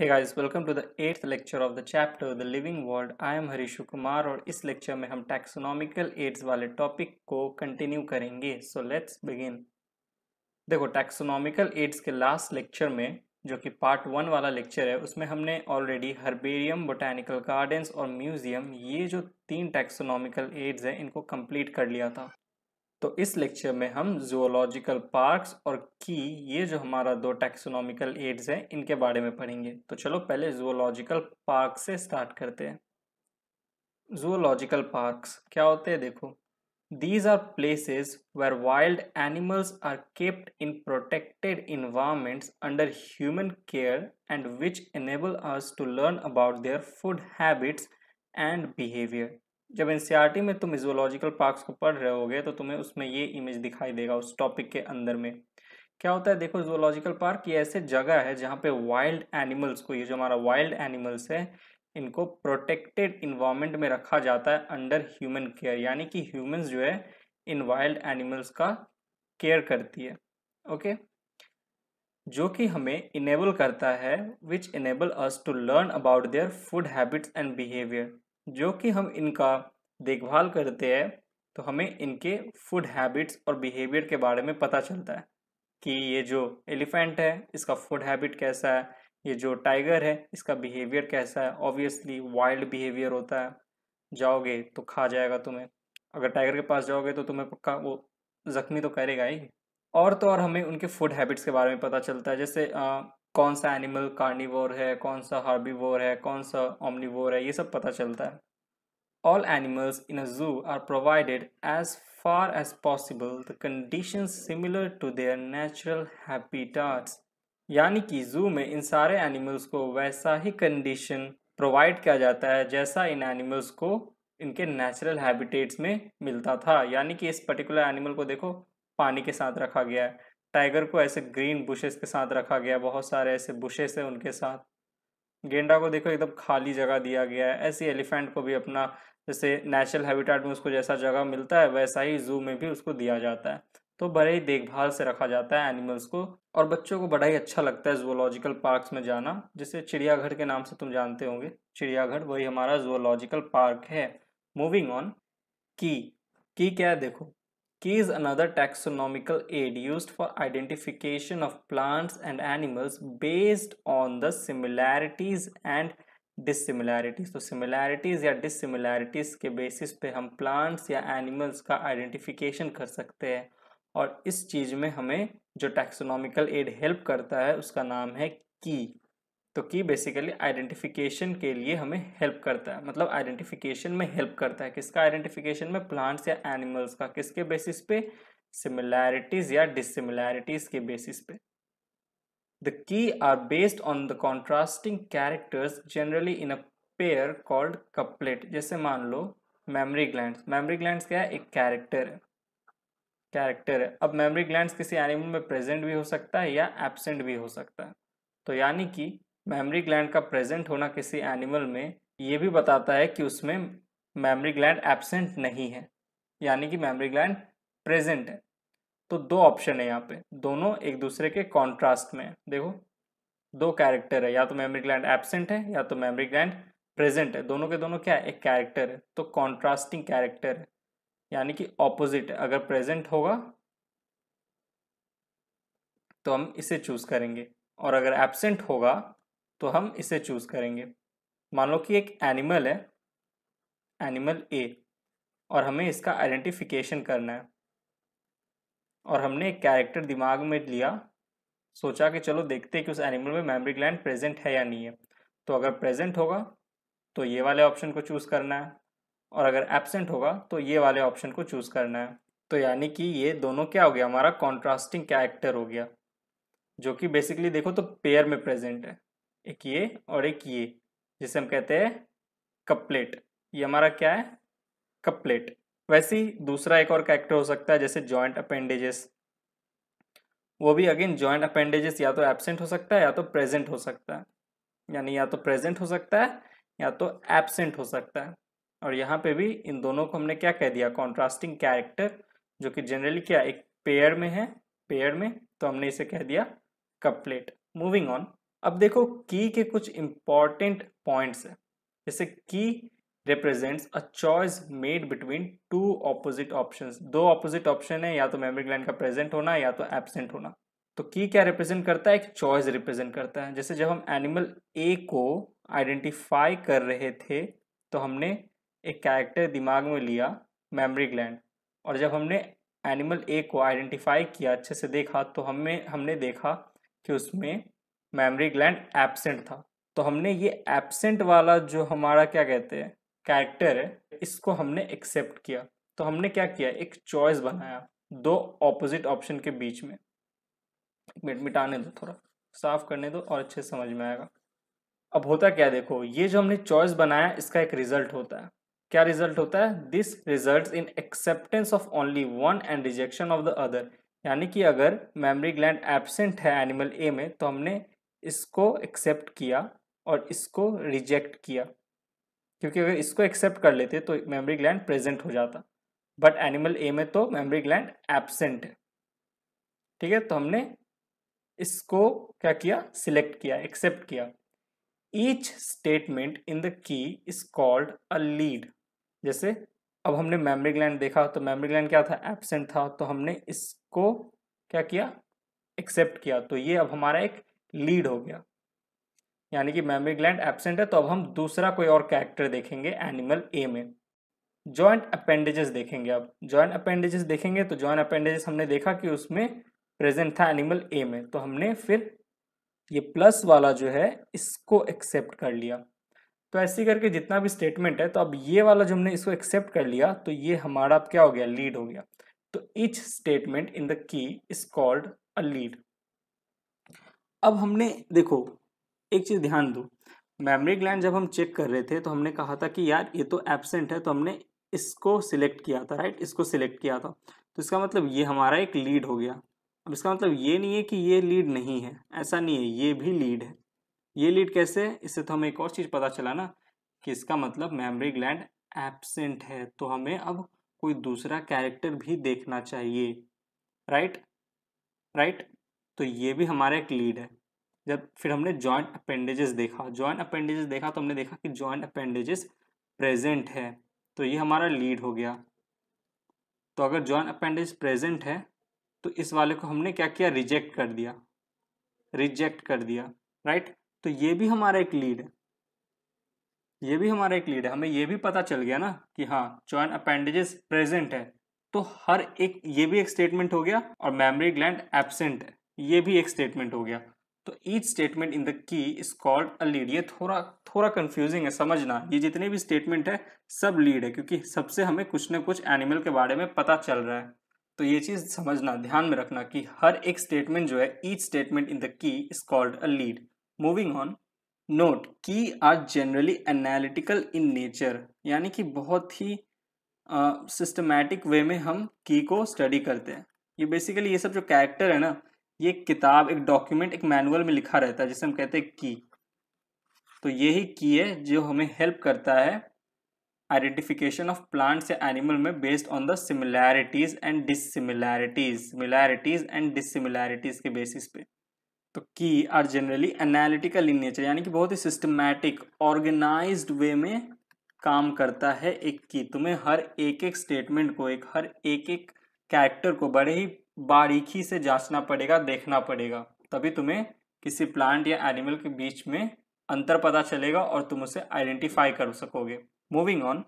Hey guys, welcome to the 8th lecture of the chapter The Living World. I am हरीशु Kumar और इस lecture में हम taxonomical aids वाले topic को continue करेंगे. So let's begin. देखो, टैक्सोनॉमिकल एड्स के लास्ट लेक्चर में जो कि पार्ट 1 वाला लेक्चर है उसमें हमने ऑलरेडी हर्बेरियम, बोटैनिकल गार्डन्स और म्यूजियम, ये जो 3 टैक्सोनॉमिकल एड्स हैं इनको कंप्लीट कर लिया था. तो इस लेक्चर में हम जूलॉजिकल पार्क्स और की, ये जो हमारा 2 टैक्सोनॉमिकल एड्स हैं इनके बारे में पढ़ेंगे. तो चलो पहले जूलॉजिकल पार्क से स्टार्ट करते हैं. जूलॉजिकल पार्क्स क्या होते हैं? देखो, these are places where wild animals are kept in protected environments under human care and which enable us to learn about their food habits and behavior. जब NCERT में तुम जूलॉजिकल पार्क्स को पढ़ रहे होगे तो तुम्हें उसमें ये इमेज दिखाई देगा उस टॉपिक के अंदर में. क्या होता है? देखो, जूलॉजिकल पार्क ये ऐसे जगह है जहाँ पे वाइल्ड एनिमल्स को, ये जो हमारा वाइल्ड एनिमल्स है, इनको प्रोटेक्टेड इन्वायरमेंट में रखा जाता है अंडर ह्यूमन केयर. यानी कि ह्यूमंस जो है इन वाइल्ड एनिमल्स का केयर करती है. ओके, जो कि हमें इनेबल करता है, which enable us to learn about their food habits and behaviour. जो कि हम इनका देखभाल करते हैं तो हमें इनके फूड हैबिट्स और बिहेवियर के बारे में पता चलता है कि ये जो एलिफेंट है इसका फूड हैबिट कैसा है, ये जो टाइगर है इसका बिहेवियर कैसा है. ऑब्वियसली वाइल्ड बिहेवियर होता है, जाओगे तो खा जाएगा तुम्हें. अगर टाइगर के पास जाओगे तो तुम्हें पक्का वो जख्मी तो करेगा ही. और तो और हमें उनके फूड हैबिट्स के बारे में पता चलता है, जैसे कौन सा एनिमल कार्निवोर है, कौन सा हार्बीवोर है, कौन सा ओमनिवोर है, ये सब पता चलता है. All animals in a zoo are provided as far as possible the conditions similar to their natural habitats. यानी कि जू में इन सारे एनिमल्स को वैसा ही कंडीशन प्रोवाइड किया जाता है जैसा इन एनिमल्स को इनके नेचुरल हैबिटेट्स में मिलता था. यानी कि इस पर्टिकुलर एनिमल को देखो पानी के साथ रखा गया है, टाइगर को ऐसे ग्रीन बुशेस के साथ रखा गया है, बहुत सारे ऐसे बुशेस है उनके साथ. गेंडा को देखो एकदम खाली जगह दिया गया है. ऐसे एलिफेंट को भी अपना जैसे नेचुरल हैबिटेट में उसको जैसा जगह मिलता है वैसा ही जू में भी उसको दिया जाता है. तो बड़े ही देखभाल से रखा जाता है एनिमल्स को. और बच्चों को बड़ा ही अच्छा लगता है जूलॉजिकल पार्क्स में जाना, जिसे चिड़ियाघर के नाम से तुम जानते होंगे. चिड़ियाघर वही हमारा जूलॉजिकल पार्क है. Moving on. की क्या है? देखो, Key is another taxonomical aid used for identification of plants and animals based on the similarities and dissimilarities. तो similarities या dissimilarities के बेसिस पे हम plants या animals का identification कर सकते हैं. और इस चीज़ में हमें जो taxonomical aid help करता है उसका नाम है की. तो की बेसिकली आइडेंटिफिकेशन के लिए हमें हेल्प करता है, मतलब आइडेंटिफिकेशन में हेल्प करता है. किसका आइडेंटिफिकेशन में? प्लांट्स या एनिमल्स का. किसके बेसिस पे? सिमिलैरिटीज या डिसिमिलैरिटीज के बेसिस पे. The key are based on the contrasting characters generally in a pair called couplet. जैसे मान लो मेमोरी ग्लैंड्स. मेमोरी ग्लैंड्स क्या है? एक कैरेक्टर है. अब मेमोरी ग्लैंड्स किसी एनिमल में प्रेजेंट भी हो सकता है या एब्सेंट भी हो सकता है. तो यानी कि मेमोरी ग्लैंड का प्रेजेंट होना किसी एनिमल में ये भी बताता है कि उसमें मेमोरी ग्लैंड एब्सेंट नहीं है, यानी कि मेमोरी ग्लैंड प्रेजेंट है. तो 2 ऑप्शन है यहाँ पे, दोनों एक दूसरे के कॉन्ट्रास्ट में है. देखो, 2 कैरेक्टर है, या तो मेमोरी ग्लैंड एब्सेंट है या तो मेमोरी ग्लैंड प्रेजेंट है. दोनों के दोनों क्या है? एक कैरेक्टर है. तो कॉन्ट्रास्टिंग कैरेक्टर है, यानी कि ऑपोजिट है. अगर प्रेजेंट होगा तो हम इसे चूज करेंगे और अगर एब्सेंट होगा तो हम इसे चूज करेंगे. मान लो कि एक एनिमल है, एनिमल ए, और हमें इसका आइडेंटिफिकेशन करना है. और हमने एक कैरेक्टर दिमाग में लिया, सोचा कि चलो देखते हैं कि उस एनिमल में मेमोरी ग्लैंड प्रेजेंट है या नहीं है. तो अगर प्रेजेंट होगा तो ये वाले ऑप्शन को चूज करना है, और अगर एब्सेंट होगा तो ये वाले ऑप्शन को चूज करना है. तो यानी कि ये दोनों क्या हो गया? हमारा कॉन्ट्रास्टिंग कैरेक्टर हो गया, जो कि बेसिकली देखो तो पेयर में प्रेजेंट है. एक ये और एक ये, जिसे हम कहते हैं कपलेट. ये हमारा क्या है? कपलेट. वैसे ही दूसरा एक और कैरेक्टर हो सकता है जैसे जॉइंट अपेंडेजेस. वो भी अगेन जॉइंट अपेंडेजेस या तो एब्सेंट हो सकता है या तो प्रेजेंट हो सकता है. यानी या तो प्रेजेंट हो सकता है या तो एब्सेंट हो सकता है. और यहाँ पे भी इन दोनों को हमने क्या कह दिया? कॉन्ट्रास्टिंग कैरेक्टर, जो कि जनरली क्या एक पेयर में है. पेयर में तो हमने इसे कह दिया कपलेट. Moving on. अब देखो की के कुछ इंपॉर्टेंट पॉइंट्स है, जैसे की represents a choice made between two opposite options. दो ऑपोजिट ऑप्शन है, या तो मेमोरी ग्लैंड का प्रेजेंट होना या तो एब्सेंट होना। तो की क्या रिप्रेजेंट करता है? एक चॉइस रिप्रेजेंट करता है। जैसे जब हम एनिमल ए को आइडेंटिफाई कर रहे थे तो हमने एक कैरेक्टर दिमाग में लिया, मेमोरी ग्लैंड, और जब हमने एनिमल ए को आइडेंटिफाई किया, अच्छे से देखा, तो हमने देखा कि उसमें मेमोरी ग्लैंड एब्सेंट था। तो हमने ये एब्सेंट वाला जो हमारा क्या कहते हैं कैरेक्टर है, इसको हमने एक्सेप्ट किया। तो हमने क्या किया, एक चॉइस बनाया दो ऑपोजिट ऑप्शन के बीच में। एक मिनट मिटाने दो, थोड़ा साफ करने दो और अच्छे से समझ में आएगा। अब होता क्या, देखो ये जो हमने चॉइस बनाया इसका एक रिजल्ट होता है। क्या रिजल्ट होता है? This results in acceptance of only one and rejection of the other. यानी कि अगर मेमोरी ग्लैंड एब्सेंट है एनिमल ए में तो हमने इसको एक्सेप्ट किया और इसको रिजेक्ट किया, क्योंकि अगर इसको एक्सेप्ट कर लेते तो मेमोरी ग्लैंड प्रेजेंट हो जाता, बट एनिमल ए में तो मेमोरी ग्लैंड एब्सेंट है। ठीक है, तो हमने इसको क्या किया, सिलेक्ट किया, एक्सेप्ट किया। Each statement in the key is called a lead. जैसे अब हमने मेमोरी ग्लैंड देखा तो मेमोरी ग्लैंड क्या था, एब्सेंट था, तो हमने इसको क्या किया, एक्सेप्ट किया, तो ये अब हमारा एक लीड हो गया। यानी कि मेमोरी ग्लैंड एब्सेंट है, तो अब हम दूसरा कोई और कैरेक्टर देखेंगे एनिमल ए में। जॉइंट अपेंडेजेस देखेंगे। अब जॉइंट अपेंडेजेस देखेंगे तो जॉइंट अपेंडेजेस हमने देखा कि उसमें प्रेजेंट था एनिमल ए में, तो हमने फिर ये प्लस वाला जो है इसको एक्सेप्ट कर लिया। तो ऐसे करके जितना भी स्टेटमेंट है, तो अब ये वाला जो हमने इसको एक्सेप्ट कर लिया तो ये हमारा अब क्या हो गया, लीड हो गया। तो each statement in the key is called a lead. अब हमने देखो एक चीज ध्यान दो, मेमोरी ग्लैंड जब हम चेक कर रहे थे तो हमने कहा था कि यार ये तो एब्सेंट है, तो हमने इसको सिलेक्ट किया था, राइट, इसको सिलेक्ट किया था। तो इसका मतलब ये हमारा एक लीड हो गया। अब इसका मतलब ये नहीं है कि ये लीड नहीं है, ऐसा नहीं है, ये भी लीड है। ये लीड कैसे है? इससे तो हमें एक और चीज पता चला ना कि इसका मतलब मेमोरी ग्लैंड एब्सेंट है, तो हमें अब कोई दूसरा कैरेक्टर भी देखना चाहिए, राइट। राइट, तो ये भी हमारा एक लीड है। जब फिर हमने जॉइंट अपेंडेजेस देखा, जॉइंट अपेंडेजेस देखा तो हमने देखा कि जॉइंट अपेंडेजेस प्रेजेंट है, तो ये हमारा लीड हो गया। तो अगर जॉइंट अपेंडेज प्रेजेंट है तो इस वाले को हमने क्या किया, रिजेक्ट कर दिया, रिजेक्ट कर दिया, राइट। तो ये भी हमारा एक लीड है, ये भी हमारा एक लीड है। हमें ये भी पता चल गया ना कि हाँ जॉइंट अपेंडेजेस प्रेजेंट है, तो हर एक, ये भी एक स्टेटमेंट हो गया, और मेमोरी ग्लैंड एब्सेंट है, ये भी एक स्टेटमेंट हो गया। तो each statement in the key is called a lead. ये थोड़ा थोड़ा कंफ्यूजिंग है, समझना, ये जितने भी स्टेटमेंट है सब लीड है, क्योंकि सबसे हमें कुछ ना कुछ एनिमल के बारे में पता चल रहा है। तो ये चीज समझना, ध्यान में रखना कि हर एक स्टेटमेंट जो है, each statement in the key is called a lead. Moving on, note key are generally analytical in nature. यानी कि बहुत ही सिस्टमैटिक वे में हम की को स्टडी करते हैं। ये बेसिकली ये सब जो कैरेक्टर है ना, ये एक किताब, एक डॉक्यूमेंट, एक मैनुअल में लिखा रहता है जिसे हम कहते हैं की। तो यही की है जो हमें हेल्प करता है आइडेंटिफिकेशन ऑफ प्लांट्स या एनिमल में based on the similarities and dissimilarities, similarities and dissimilarities के बेसिस पे। तो key are generally analytical in nature, यानी कि बहुत ही सिस्टमैटिक ऑर्गेनाइज्ड वे में काम करता है एक की। तुम्हें हर एक एक स्टेटमेंट को, एक हर एक एक कैरेक्टर को बड़े ही बारीकी से जांचना पड़ेगा, देखना पड़ेगा, तभी तुम्हें किसी प्लांट या एनिमल के बीच में अंतर पता चलेगा और तुम उसे आइडेंटिफाई कर सकोगे। Moving on,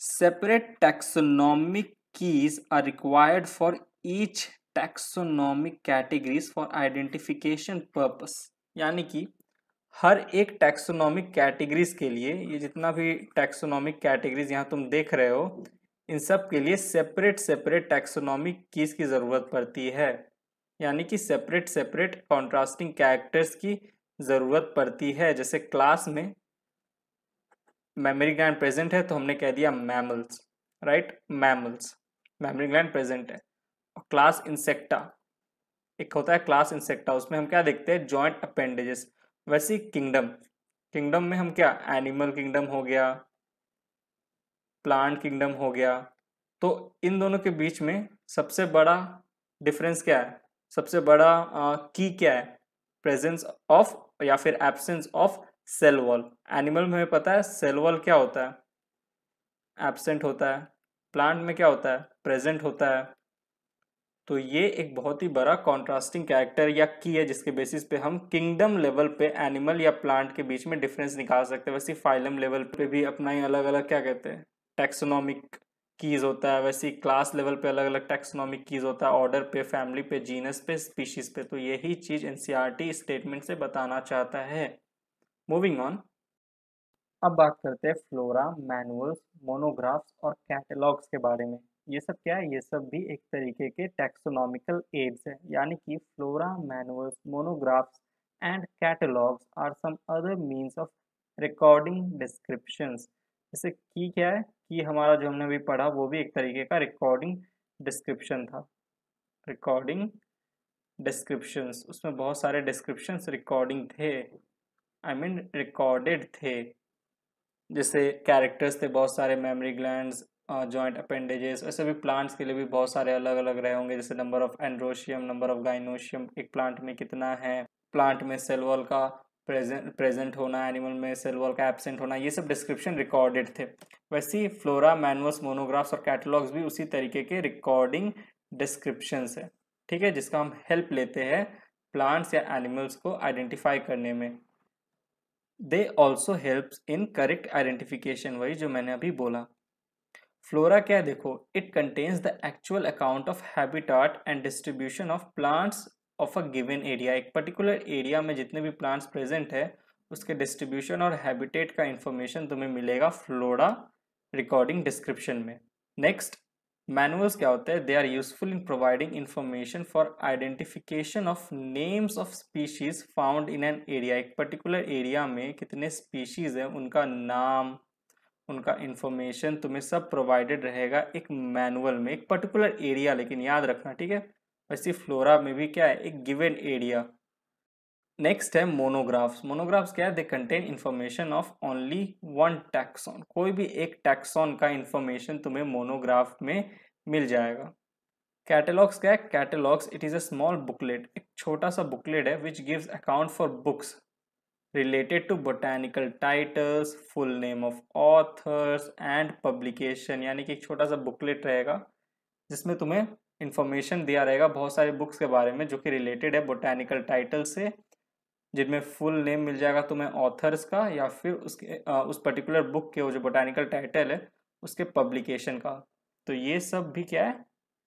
separate taxonomic keys are required for each taxonomic categories for identification purpose. यानी कि हर एक टैक्सोनॉमिक कैटेगरीज के लिए, ये जितना भी टैक्सोनॉमिक कैटेगरीज यहाँ तुम देख रहे हो, इन सब के लिए सेपरेट सेपरेट टैक्सोनॉमिक कीज की ज़रूरत पड़ती है। यानी कि सेपरेट सेपरेट कॉन्ट्रास्टिंग कैरेक्टर्स की ज़रूरत पड़ती है। जैसे क्लास में मेमोरी ग्लैंड प्रेजेंट है तो हमने कह दिया mammals, right, mammals, memory gland present है। और क्लास इंसेक्टा, एक होता है क्लास इंसेक्टा, उसमें हम क्या देखते हैं, जॉइंट अपेंडेजेस। वैसे किंगडम, किंगडम में हम क्या, एनिमल किंगडम हो गया, प्लांट किंगडम हो गया। तो इन दोनों के बीच में सबसे बड़ा डिफरेंस क्या है, सबसे बड़ा की क्या है, प्रेजेंस ऑफ या फिर absence of cell wall. Animal में हमें पता है सेल वॉल क्या होता है, एब्सेंट होता है। प्लांट में क्या होता है, प्रेजेंट होता है। तो ये एक बहुत ही बड़ा कॉन्ट्रास्टिंग कैरेक्टर या की है जिसके बेसिस पे हम किंगडम लेवल पे एनिमल या प्लांट के बीच में डिफरेंस निकाल सकते हैं। वैसे फाइलम लेवल पे भी अपना ही अलग अलग क्या कहते हैं, टैक्सोनॉमिक कीज होता है। वैसे क्लास लेवल पे अलग अलग टैक्सोनॉमिक कीज होता है, ऑर्डर पे, फैमिली पे, जीनस पे, स्पीशीज पे। तो यही चीज एनसीईआरटी स्टेटमेंट से बताना चाहता है। मूविंग ऑन, अब बात करते हैं फ्लोरा, मैनुअल्स, मोनोग्राफ्स और कैटलॉग्स के बारे में। ये सब क्या है, ये सब भी एक तरीके के टैक्सोनॉमिकल एड्स है, यानी कि flora, manuals, monographs and catalogues are some other means of recording descriptions. जैसे की क्या है कि हमारा जो हमने अभी पढ़ा वो भी एक तरीके का रिकॉर्डिंग डिस्क्रिप्शन था। रिकॉर्डिंग डिस्क्रिप्शंस, उसमें बहुत सारे डिस्क्रिप्शंस रिकॉर्डिंग थे, आई मीन रिकॉर्डेड थे। जैसे कैरेक्टर्स थे बहुत सारे, मेमोरी ग्लैंड्स, जॉइंट अपेंडेजेस। वैसे भी प्लांट्स के लिए भी बहुत सारे अलग अलग रहे होंगे, जैसे number of androecium, number of gynoecium एक प्लांट में कितना है, प्लांट में सेल वॉल का प्रेजेंट होना, एनिमल में सेल वॉल का एब्सेंट होना, ये सब डिस्क्रिप्शन रिकॉर्डेड थे। वैसे ही फ्लोरा, मैनुअल्स, मोनोग्राफ्स और कैटलॉग्स भी उसी तरीके के रिकॉर्डिंग डिस्क्रिप्शंस है, ठीक है, जिसका हम हेल्प लेते हैं प्लांट्स या एनिमल्स को आइडेंटिफाई करने में। They also helps in correct identification, वही जो मैंने अभी बोला। फ्लोरा क्या है, देखो, it contains the actual account of habitat and distribution of plants of a given area. एक पर्टिकुलर एरिया में जितने भी प्लांट्स प्रेजेंट है उसके डिस्ट्रीब्यूशन और हैबिटेट का इंफॉर्मेशन तुम्हें मिलेगा फ्लोरा रिकॉर्डिंग डिस्क्रिप्शन में। नेक्स्ट, मैनुअल्स क्या होते हैं, they are useful in providing information for identification of names of species found in an area. एक पर्टिकुलर एरिया में कितने स्पीशीज है उनका नाम, उनका इंफॉर्मेशन तुम्हें सब प्रोवाइडेड रहेगा एक मैनुअल में, एक पर्टिकुलर एरिया, लेकिन याद रखना, ठीक है। वैसे फ्लोरा में भी क्या है, एक गिवन एरिया। नेक्स्ट है मोनोग्राफ्स। मोनोग्राफ्स क्या है, they contain information of only one taxon. कोई भी एक टैक्सॉन का इंफॉर्मेशन तुम्हें मोनोग्राफ में मिल जाएगा। कैटलॉग्स क्या है, catalogues it is a small booklet, एक छोटा सा बुकलेट है which gives account for books related to botanical titles, full name of authors and publication। यानी कि एक छोटा सा बुकलेट रहेगा जिसमें तुम्हें इंफॉर्मेशन दिया रहेगा बहुत सारे बुक्स के बारे में जो कि रिलेटेड है बोटानिकल टाइटल से, जिनमें फुल नेम मिल जाएगा तुम्हें ऑथर्स का या फिर उसके उस पर्टिकुलर बुक के वो जो बोटानिकल टाइटल है उसके पब्लिकेशन का। तो ये सब भी क्या है,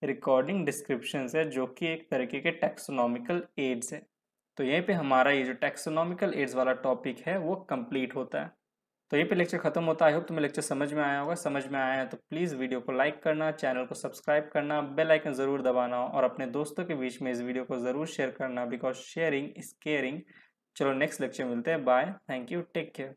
रिकॉर्डिंग डिस्क्रिप्शंस है जो कि एक तरीके के टैक्सोनॉमिकल एड्स है। तो यहीं पे हमारा ये जो टैक्सोनॉमिकल एड्स वाला टॉपिक है वो कंप्लीट होता है। तो यहीं पे लेक्चर खत्म होता है। आई होप तुम्हें लेक्चर समझ में आया होगा। समझ में आया है तो प्लीज़ वीडियो को लाइक करना, चैनल को सब्सक्राइब करना, बेल आइकन ज़रूर दबाना और अपने दोस्तों के बीच में इस वीडियो को ज़रूर शेयर करना, बिकॉज शेयरिंग इज केयरिंग। चलो नेक्स्ट लेक्चर मिलते हैं, bye, thank you, take care.